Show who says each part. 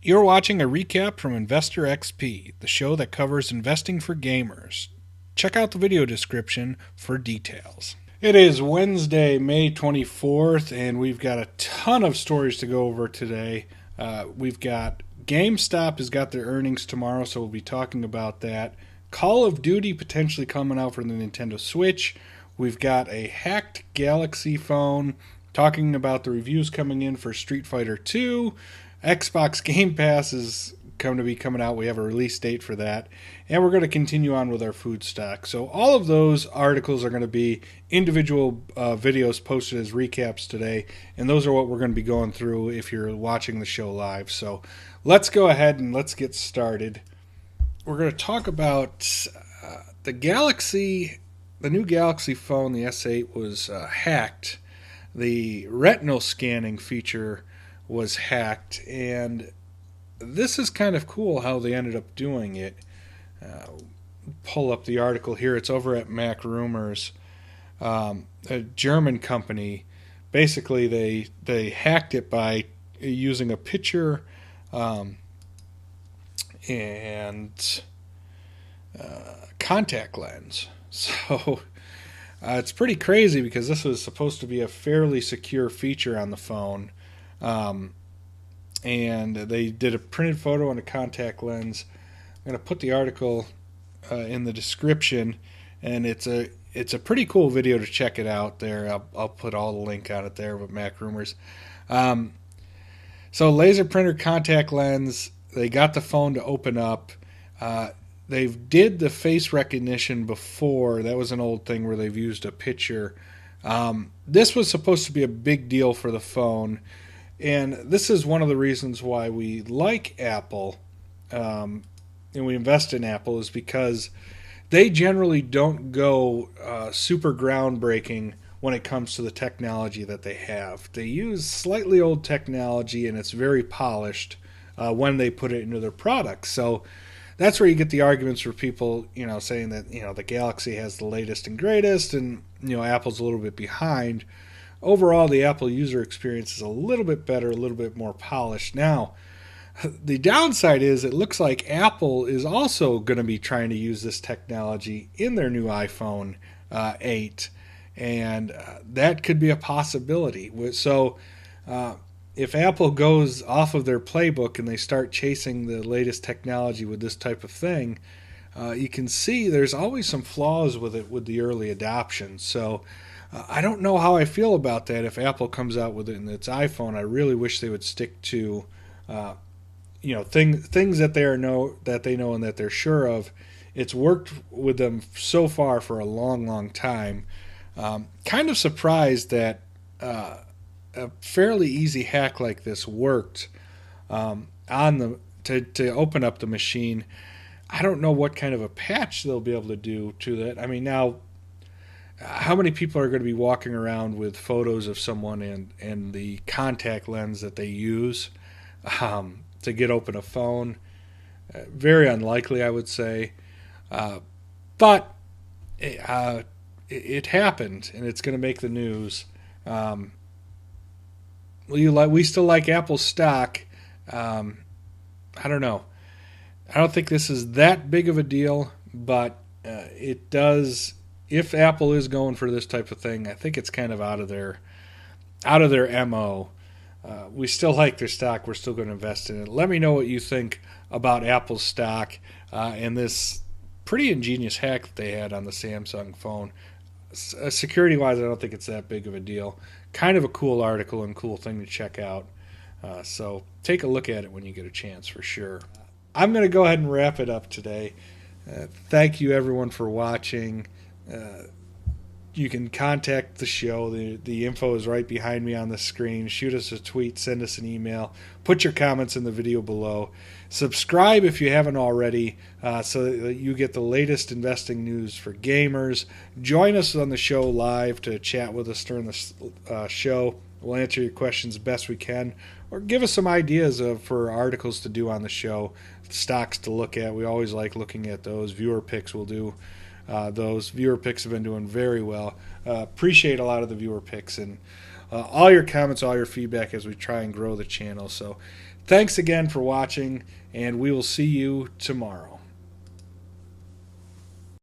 Speaker 1: You're watching a recap from Investor XP, the show that covers investing for gamers. Check out the video description for details. It is Wednesday, May 24th, and we've got a ton of stories to go over today. We've got GameStop has got their earnings tomorrow, so we'll be talking about that. Call of Duty potentially coming out for the Nintendo Switch. We've got a hacked Galaxy phone, talking about the reviews coming in for Street Fighter 2. Xbox Game Pass is going to be coming out. We have a release date for that. And we're going to continue on with our food stock. So all of those articles are going to be individual videos posted as recaps today. And those are what we're going to be going through if you're watching the show live. So let's go ahead and let's get started. We're going to talk about the new Galaxy phone, the S8, was hacked. The retinal scanning feature was hacked, and this is kind of cool how they ended up doing it. Pull up the article here. It's over at MacRumors, a German company. Basically, they hacked it by using a picture and contact lens. So it's pretty crazy because this was supposed to be a fairly secure feature on the phone. And they did a printed photo and a contact lens. I'm going to put the article in the description, and it's a pretty cool video to check it out there. I'll put all the link on it there with MacRumors. So laser printer contact lens, they got the phone to open up. They've did the face recognition before. That was an old thing where they've used a picture. This was supposed to be a big deal for the phone. And this is one of the reasons why we like Apple and we invest in Apple, is because they generally don't go super groundbreaking when it comes to the technology that they have. They use slightly old technology, and it's very polished when they put it into their products. So that's where you get the arguments for people, saying that, the Galaxy has the latest and greatest, and, Apple's a little bit behind. Overall, the Apple user experience is a little bit better, a little bit more polished. Now, the downside is it looks like Apple is also going to be trying to use this technology in their new iPhone 8, and that could be a possibility. So if Apple goes off of their playbook and they start chasing the latest technology with this type of thing, you can see there's always some flaws with it with the early adoption. So I don't know how I feel about that if Apple comes out with it in its iPhone. I really wish they would stick to, things that they know and that they're sure of. It's worked with them so far for a long, long time. Kind of surprised that a fairly easy hack like this worked to open up the machine. I don't know what kind of a patch they'll be able to do to that. I mean, now, how many people are going to be walking around with photos of someone and the contact lens that they use to get open a phone? Very unlikely, I would say. But it happened, and it's going to make the news. We still like Apple stock. I don't know. I don't think this is that big of a deal, but it does. If Apple is going for this type of thing, I think it's kind of out of their MO. We still like their stock. We're still going to invest in it. Let me know what you think about Apple's stock and this pretty ingenious hack that they had on the Samsung phone. Security-wise, I don't think it's that big of a deal. Kind of a cool article and cool thing to check out. So take a look at it when you get a chance for sure. I'm going to go ahead and wrap it up today. Thank you, everyone, for watching. You can contact the show. The info is right behind me on the screen. Shoot us a tweet, send us an email, put your comments in the video below. Subscribe if you haven't already so that you get the latest investing news for gamers. Join us on the show live to chat with us during the show. We'll answer your questions best we can, or give us some ideas for articles to do on the show, stocks to look at. We always like looking at those. Viewer picks we'll do. Those viewer picks have been doing very well. Appreciate a lot of the viewer picks and all your comments, all your feedback as we try and grow the channel. So Thanks again for watching, and we will see you tomorrow.